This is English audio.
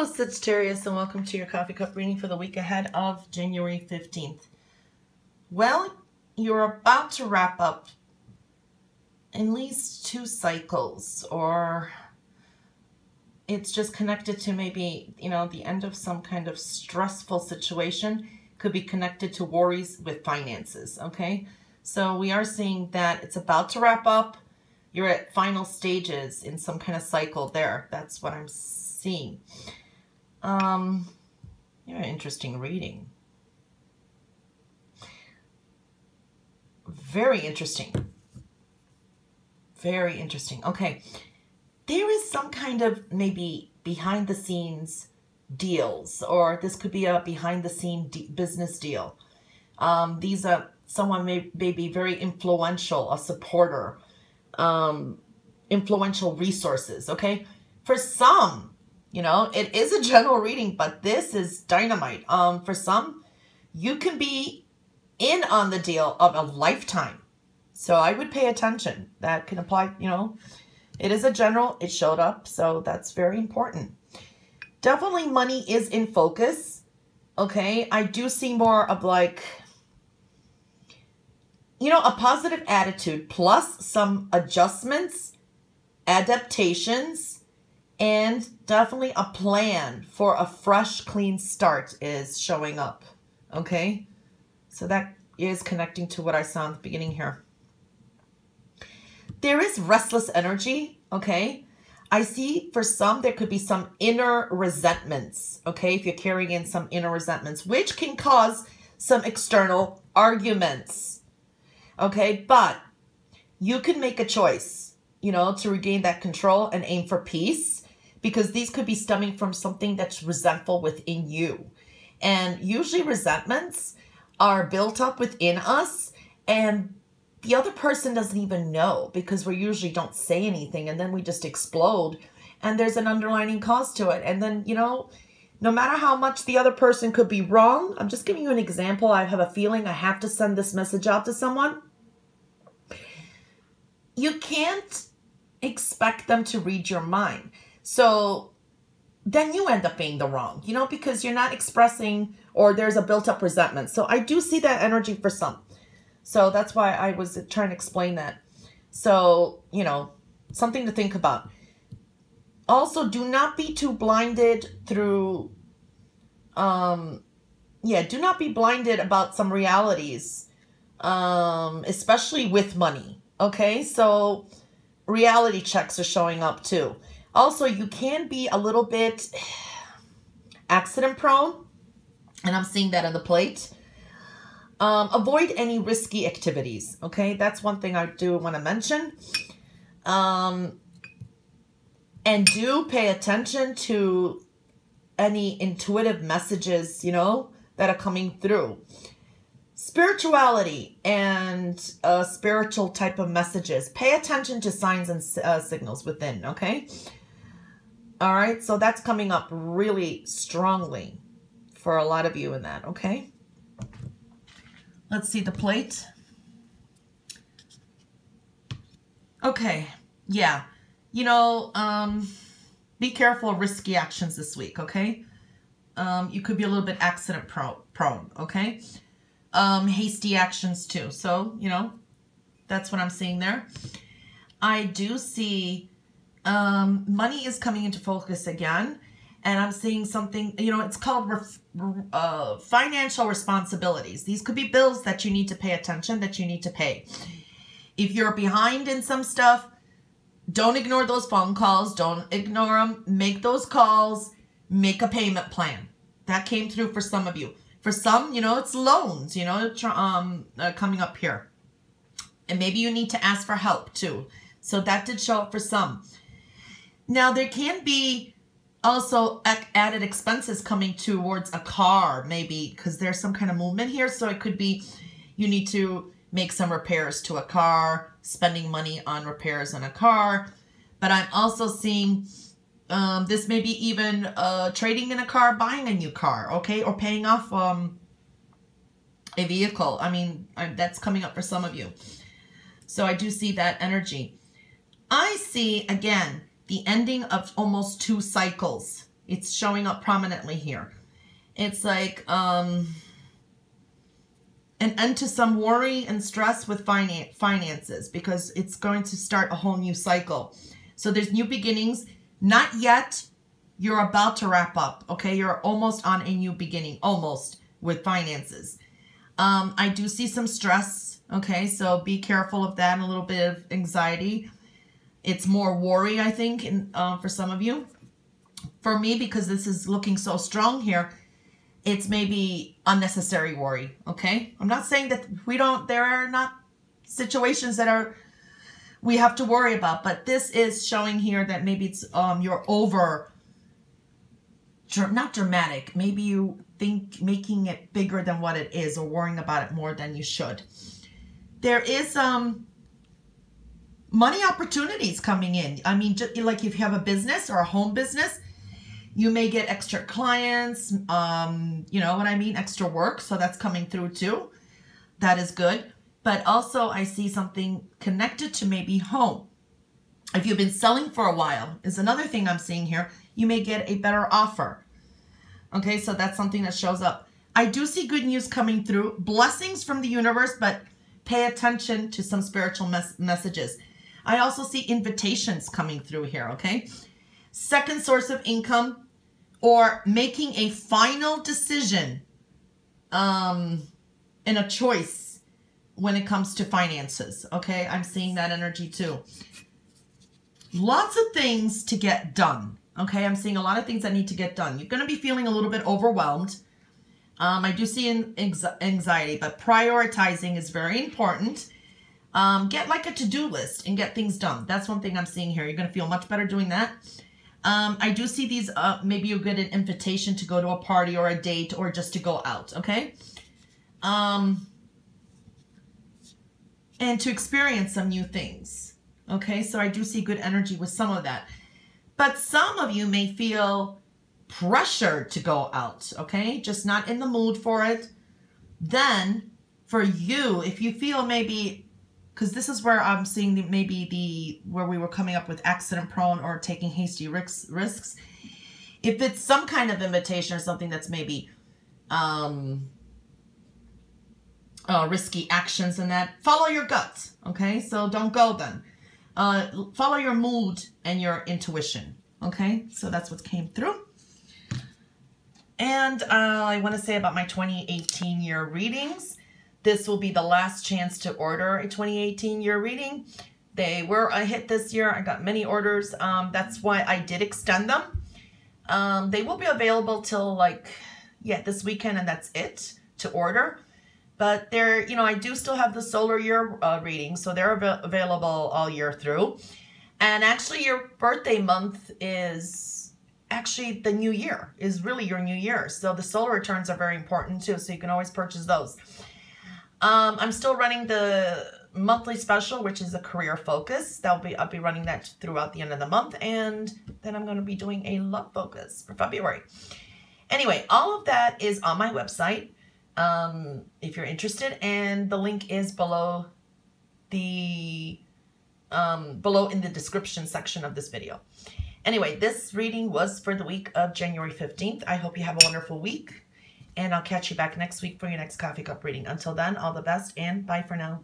Hello, Sagittarius, and welcome to your coffee cup reading for the week ahead of January 15th. Well, you're about to wrap up at least 2 cycles, or it's just connected to maybe, the end of some kind of stressful situation. Could be connected to worries with finances, okay? So we are seeing that it's about to wrap up. You're at final stages in some kind of cycle there. That's what I'm seeing. An interesting reading. Very interesting. Very interesting. Okay. There is some kind of maybe behind the scenes deals, or this could be a behind the scene business deal. These are someone may be very influential, a supporter, influential resources. Okay. For some, it is a general reading, but this is dynamite. For some, you can be in on the deal of a lifetime. So I would pay attention. That can apply, it is a general, it showed up. So that's very important. Definitely money is in focus. Okay. I do see more of like, a positive attitude plus some adjustments, adaptations, and definitely a plan for a fresh, clean start is showing up. Okay. So that is connecting to what I saw in the beginning here. There is restless energy. Okay. I see for some, there could be some inner resentments. Okay. If you're carrying in some inner resentments, which can cause some external arguments. Okay. But you can make a choice, to regain that control and aim for peace, because these could be stemming from something that's resentful within you. And usually resentments are built up within us, and the other person doesn't even know, because we usually don't say anything and then we just explode, and there's an underlying cause to it. And then, no matter how much the other person could be wrong, I'm just giving you an example. I have a feeling I have to send this message out to someone. You can't expect them to read your mind. So then you end up being the wrong, because you're not expressing, or there's a built-up resentment. So I do see that energy for some. So that's why I was trying to explain that. So, something to think about. Also, do not be too blinded through, do not be blinded about some realities, especially with money. Okay, so reality checks are showing up too. Also, you can be a little bit accident prone, and I'm seeing that on the plate. Avoid any risky activities. Okay, that's one thing I do want to mention. And do pay attention to any intuitive messages, that are coming through. Spirituality and spiritual type of messages. Pay attention to signs and signals within, okay? All right, so that's coming up really strongly for a lot of you in that, okay? Let's see the plate. Okay, yeah. Be careful of risky actions this week, okay? You could be a little bit accident prone, okay? Hasty actions too. So, that's what I'm seeing there. I do see money is coming into focus again. And I'm seeing something, it's called financial responsibilities. These could be bills that you need to pay attention, that you need to pay. If you're behind in some stuff, don't ignore those phone calls. Don't ignore them. Make those calls. Make a payment plan. That came through for some of you. For some, it's loans, coming up here. And maybe you need to ask for help too. So that did show up for some. Now, there can be also added expenses coming towards a car, maybe, because there's some kind of movement here. So it could be you need to make some repairs to a car, spending money on repairs on a car. But I'm also seeing this may be even trading in a car, buying a new car, okay? Or paying off a vehicle. I mean, that's coming up for some of you. So I do see that energy. I see, again, the ending of almost 2 cycles. It's showing up prominently here. It's like an end to some worry and stress with finances, because it's going to start a whole new cycle. So there's new beginnings. Not yet. You're about to wrap up. Okay. You're almost on a new beginning, almost, with finances. I do see some stress. Okay. So be careful of that. A little bit of anxiety. It's more worry, I think, for some of you. For me, because this is looking so strong here, it's maybe unnecessary worry, okay? I'm not saying that there are not situations that we have to worry about, but this is showing here that maybe it's, you're not dramatic. Maybe you think making it bigger than what it is, or worrying about it more than you should. There is, money opportunities coming in. I mean, just like if you have a business or a home business, you may get extra clients, you know what I mean? Extra work. So that's coming through too. That is good. But also I see something connected to maybe home. If you've been selling for a while is another thing I'm seeing here. You may get a better offer. Okay, so that's something that shows up. I do see good news coming through. Blessings from the universe, but pay attention to some spiritual messages. I also see invitations coming through here, okay? Second source of income, or making a final decision in a choice when it comes to finances, okay? I'm seeing that energy too. Lots of things to get done, okay? I'm seeing a lot of things that need to get done. You're going to be feeling a little bit overwhelmed. I do see anxiety, but prioritizing is very important. Get like a to-do list and get things done. That's one thing I'm seeing here. You're going to feel much better doing that. I do see these, maybe you get an invitation to go to a party or a date, or just to go out, okay? And to experience some new things, okay? So I do see good energy with some of that. But some of you may feel pressured to go out, okay? Just not in the mood for it. Then, for you, if you feel maybe... because this is where I'm seeing where we were coming up with accident prone or taking hasty risks. If it's some kind of invitation or something that's maybe risky actions and that, follow your gut, okay? So don't go then. Follow your mood and your intuition, okay? So that's what came through. And I want to say about my 2018 year readings. This will be the last chance to order a 2018 year reading. They were a hit this year. I got many orders. That's why I did extend them. They will be available till this weekend, and that's it to order. But they're, I do still have the solar year reading, so they're available all year through. And actually your birthday month is actually the new year, is really your new year. So the solar returns are very important too, so you can always purchase those. I'm still running the monthly special, which is a career focus. I'll be running that throughout the end of the month, and then I'm going to be doing a love focus for February. Anyway, all of that is on my website if you're interested, and the link is below in the description section of this video. Anyway, this reading was for the week of January 15th. I hope you have a wonderful week. And I'll catch you back next week for your next coffee cup reading. Until then, all the best and bye for now.